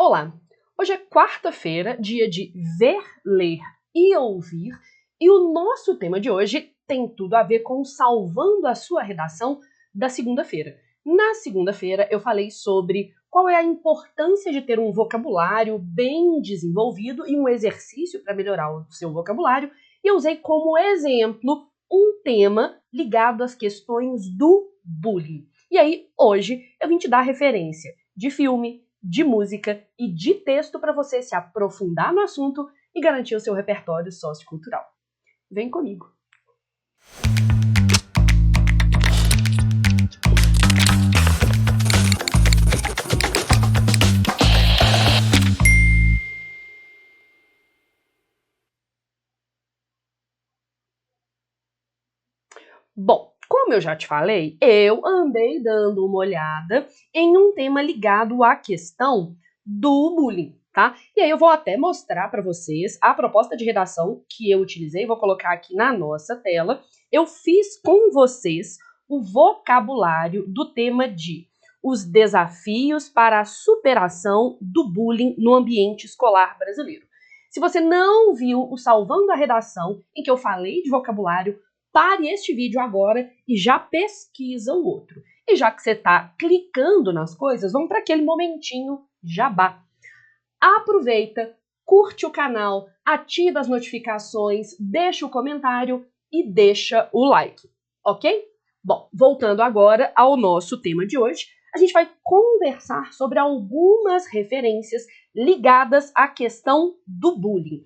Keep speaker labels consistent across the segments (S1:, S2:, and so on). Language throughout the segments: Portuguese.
S1: Olá! Hoje é quarta-feira, dia de ver, ler e ouvir, e o nosso tema de hoje tem tudo a ver com salvando a sua redação da segunda-feira. Na segunda-feira eu falei sobre qual é a importância de ter um vocabulário bem desenvolvido e um exercício para melhorar o seu vocabulário, e eu usei como exemplo um tema ligado às questões do bullying. E aí, hoje, eu vim te dar referência de filme, de música e de texto para você se aprofundar no assunto e garantir o seu repertório sociocultural. Vem comigo! Bom, como eu já te falei, eu andei dando uma olhada em um tema ligado à questão do bullying, tá? E aí eu vou até mostrar para vocês a proposta de redação que eu utilizei, vou colocar aqui na nossa tela. Eu fiz com vocês o vocabulário do tema de os desafios para a superação do bullying no ambiente escolar brasileiro. Se você não viu o Salvando a Redação, em que eu falei de vocabulário, pare este vídeo agora e já pesquisa o outro. E já que você está clicando nas coisas, vamos para aquele momentinho jabá. Aproveita, curte o canal, ativa as notificações, deixa o comentário e deixa o like, ok? Bom, voltando agora ao nosso tema de hoje, a gente vai conversar sobre algumas referências ligadas à questão do bullying.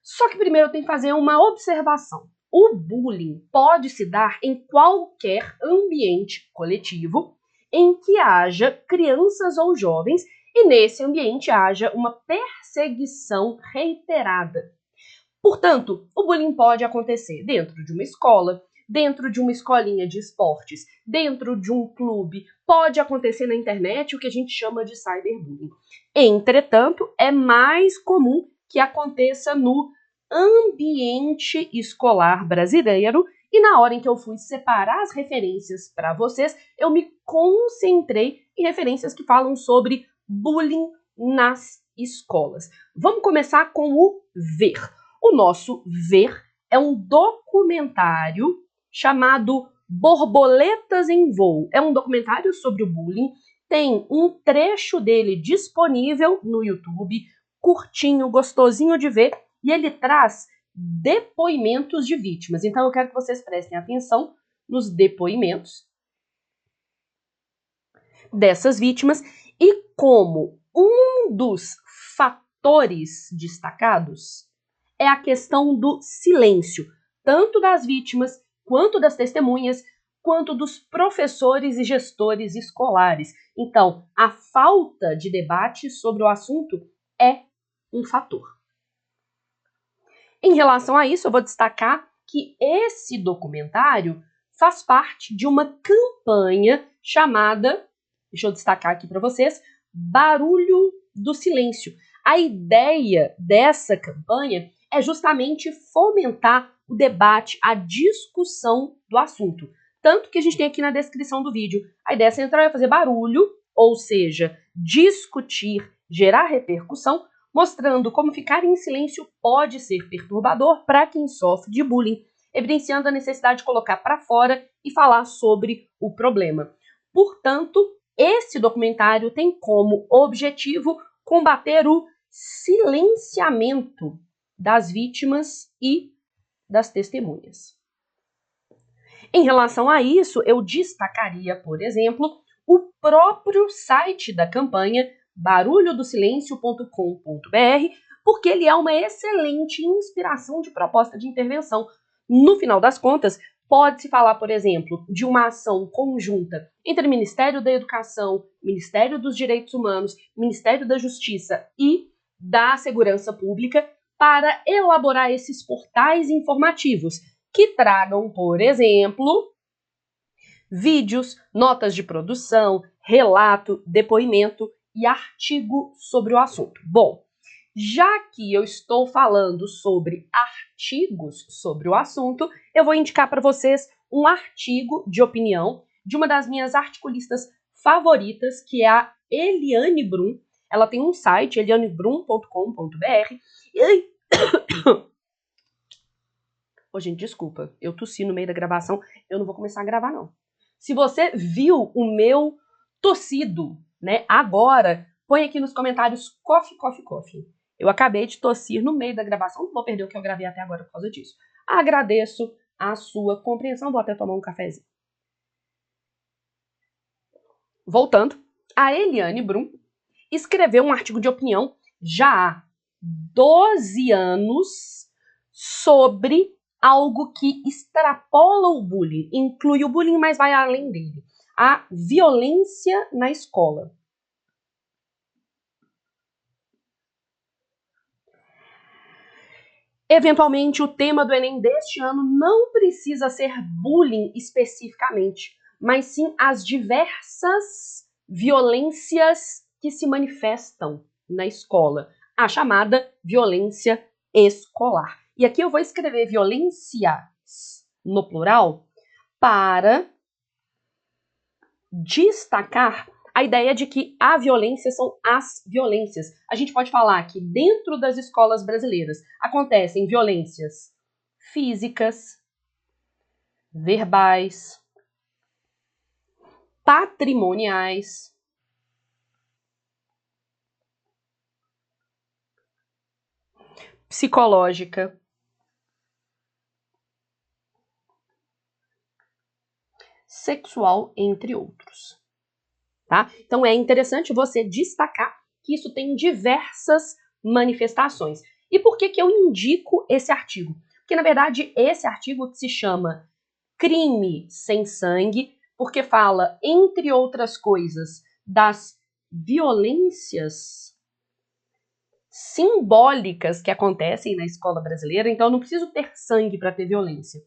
S1: Só que primeiro eu tenho que fazer uma observação. O bullying pode se dar em qualquer ambiente coletivo em que haja crianças ou jovens e nesse ambiente haja uma perseguição reiterada. Portanto, o bullying pode acontecer dentro de uma escola, dentro de uma escolinha de esportes, dentro de um clube, pode acontecer na internet, o que a gente chama de cyberbullying. Entretanto, é mais comum que aconteça no ambiente escolar brasileiro, e na hora em que eu fui separar as referências para vocês, eu me concentrei em referências que falam sobre bullying nas escolas. Vamos começar com o ver. O nosso ver é um documentário chamado Borboletas em Voo. É um documentário sobre o bullying, tem um trecho dele disponível no YouTube, curtinho, gostosinho de ver, e ele traz depoimentos de vítimas. Então eu quero que vocês prestem atenção nos depoimentos dessas vítimas e como um dos fatores destacados é a questão do silêncio, tanto das vítimas, quanto das testemunhas, quanto dos professores e gestores escolares. Então, a falta de debate sobre o assunto é um fator. Em relação a isso, eu vou destacar que esse documentário faz parte de uma campanha chamada, deixa eu destacar aqui para vocês, Barulho do Silêncio. A ideia dessa campanha é justamente fomentar o debate, a discussão do assunto. Tanto que a gente tem aqui na descrição do vídeo. A ideia central é fazer barulho, ou seja, discutir, gerar repercussão, mostrando como ficar em silêncio pode ser perturbador para quem sofre de bullying, evidenciando a necessidade de colocar para fora e falar sobre o problema. Portanto, esse documentário tem como objetivo combater o silenciamento das vítimas e das testemunhas. Em relação a isso, eu destacaria, por exemplo, o próprio site da campanha, barulhodosilencio.com.br, porque ele é uma excelente inspiração de proposta de intervenção. No final das contas, pode-se falar, por exemplo, de uma ação conjunta entre o Ministério da Educação, Ministério dos Direitos Humanos, Ministério da Justiça e da Segurança Pública para elaborar esses portais informativos que tragam, por exemplo, vídeos, notas de produção, relato, depoimento e artigo sobre o assunto. Bom, já que eu estou falando sobre artigos sobre o assunto, eu vou indicar para vocês um artigo de opinião de uma das minhas articulistas favoritas, que é a Eliane Brum. Ela tem um site, elianebrum.com.br. Ô, gente, desculpa, eu tossi no meio da gravação, eu não vou começar a gravar, não. Se você viu o meu tossido, né, agora, põe aqui nos comentários coffee. Eu acabei de tossir no meio da gravação, não vou perder o que eu gravei até agora por causa disso. Agradeço a sua compreensão, vou até tomar um cafezinho. Voltando, a Eliane Brum escreveu um artigo de opinião já há 12 anos sobre algo que extrapola o bullying, inclui o bullying, mas vai além dele. A violência na escola. Eventualmente, o tema do Enem deste ano não precisa ser bullying especificamente, mas sim as diversas violências que se manifestam na escola, a chamada violência escolar. E aqui eu vou escrever violências no plural para destacar a ideia de que a violência são as violências. A gente pode falar que dentro das escolas brasileiras acontecem violências físicas, verbais, patrimoniais, psicológica, sexual, entre outros. Tá? Então é interessante você destacar que isso tem diversas manifestações. E por que eu indico esse artigo? Porque, na verdade, esse artigo se chama Crime Sem Sangue, porque fala, entre outras coisas, das violências simbólicas que acontecem na escola brasileira. Então, eu não preciso ter sangue para ter violência.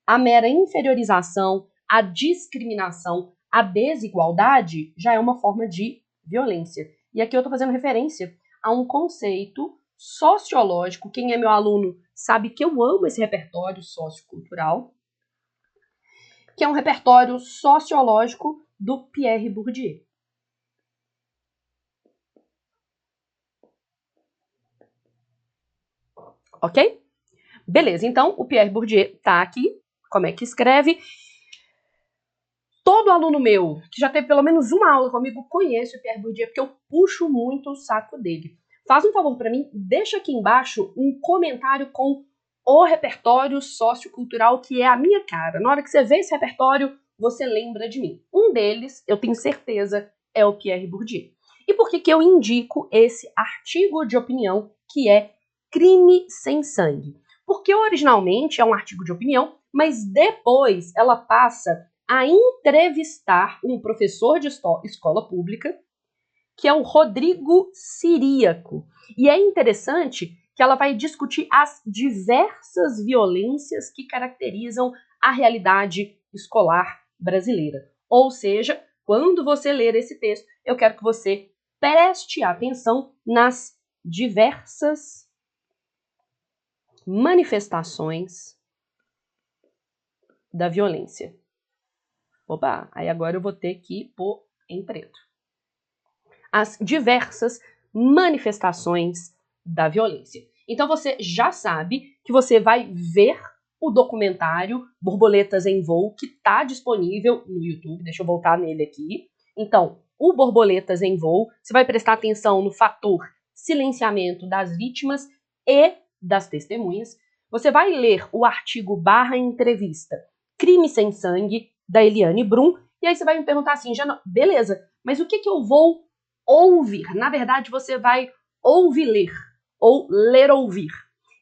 S1: A mera inferiorização, a discriminação, a desigualdade já é uma forma de violência. E aqui eu estou fazendo referência a um conceito sociológico. Quem é meu aluno sabe que eu amo esse repertório sociocultural, que é um repertório sociológico do Pierre Bourdieu. Ok? Beleza, então o Pierre Bourdieu está aqui. Como é que escreve? Todo aluno meu que já teve pelo menos uma aula comigo conhece o Pierre Bourdieu, porque eu puxo muito o saco dele. Faz um favor para mim, deixa aqui embaixo um comentário com o repertório sociocultural que é a minha cara. Na hora que você vê esse repertório, você lembra de mim. Um deles, eu tenho certeza, é o Pierre Bourdieu. E por que eu indico esse artigo de opinião que é Crime Sem Sangue? Porque originalmente é um artigo de opinião, mas depois ela passa a entrevistar um professor de escola pública, que é o Rodrigo Ciríaco. E é interessante que ela vai discutir as diversas violências que caracterizam a realidade escolar brasileira. Ou seja, quando você ler esse texto, eu quero que você preste atenção nas diversas manifestações da violência. Opa, aí agora eu vou ter que pôr em preto. As diversas manifestações da violência. Então você já sabe que você vai ver o documentário Borboletas em Voo, que está disponível no YouTube. Deixa eu voltar nele aqui. Então, o Borboletas em Voo, você vai prestar atenção no fator silenciamento das vítimas e das testemunhas. Você vai ler o artigo / entrevista Crime Sem Sangue, da Eliane Brum, e aí você vai me perguntar assim, Jana, beleza, mas o que eu vou ouvir? Na verdade, você vai ouvir ler, ou ler ouvir.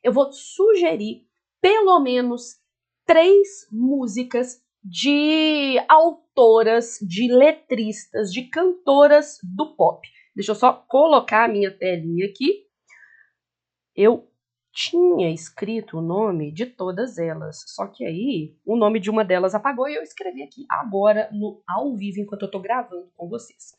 S1: Eu vou sugerir pelo menos 3 músicas de autoras, de letristas, de cantoras do pop. Deixa eu só colocar a minha telinha aqui. Eu tinha escrito o nome de todas elas, só que aí o nome de uma delas apagou e eu escrevi aqui agora no ao vivo enquanto eu tô gravando com vocês.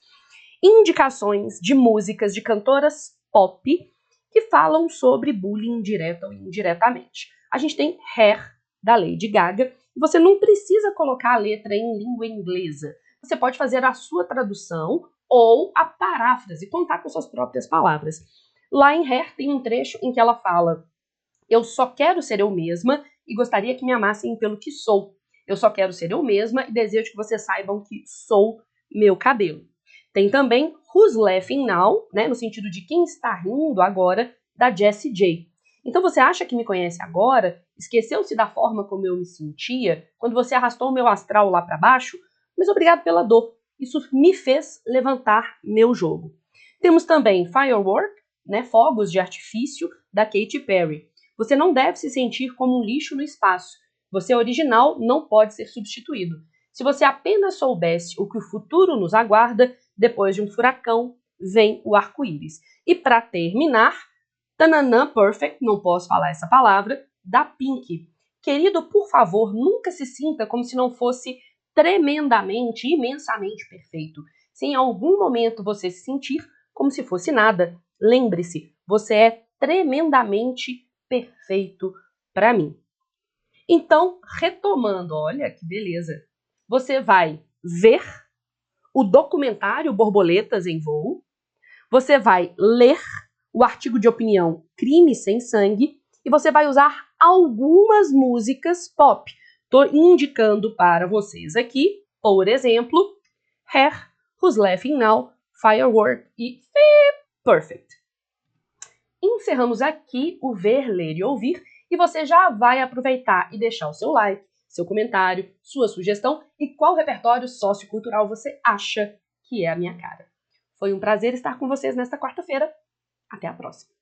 S1: Indicações de músicas de cantoras pop que falam sobre bullying direto ou indiretamente. A gente tem Hair, da Lady Gaga, e você não precisa colocar a letra em língua inglesa. Você pode fazer a sua tradução ou a paráfrase, contar com suas próprias palavras. Lá em Hair tem um trecho em que ela fala: eu só quero ser eu mesma e gostaria que me amassem pelo que sou. Eu só quero ser eu mesma e desejo que vocês saibam que sou meu cabelo. Tem também Who's Laughing Now, né, no sentido de quem está rindo agora, da Jessie J. Então você acha que me conhece agora? Esqueceu-se da forma como eu me sentia quando você arrastou o meu astral lá para baixo? Mas obrigado pela dor. Isso me fez levantar meu jogo. Temos também Firework, né, fogos de artifício, da Katy Perry. Você não deve se sentir como um lixo no espaço. Você é original, não pode ser substituído. Se você apenas soubesse o que o futuro nos aguarda, depois de um furacão, vem o arco-íris. E para terminar, Tananã Perfect, não posso falar essa palavra, da Pink. Querido, por favor, nunca se sinta como se não fosse tremendamente, imensamente perfeito. Se em algum momento você se sentir como se fosse nada, lembre-se, você é tremendamente perfeito para mim. Então, retomando, olha que beleza. Você vai ver o documentário Borboletas em Voo, você vai ler o artigo de opinião Crime Sem Sangue e você vai usar algumas músicas pop. Estou indicando para vocês aqui, por exemplo, Hair, Who's Laughing Now, Firework e Perfect. Encerramos aqui o Ver, Ler e Ouvir e você já vai aproveitar e deixar o seu like, seu comentário, sua sugestão e qual repertório sociocultural você acha que é a minha cara. Foi um prazer estar com vocês nesta quarta-feira. Até a próxima!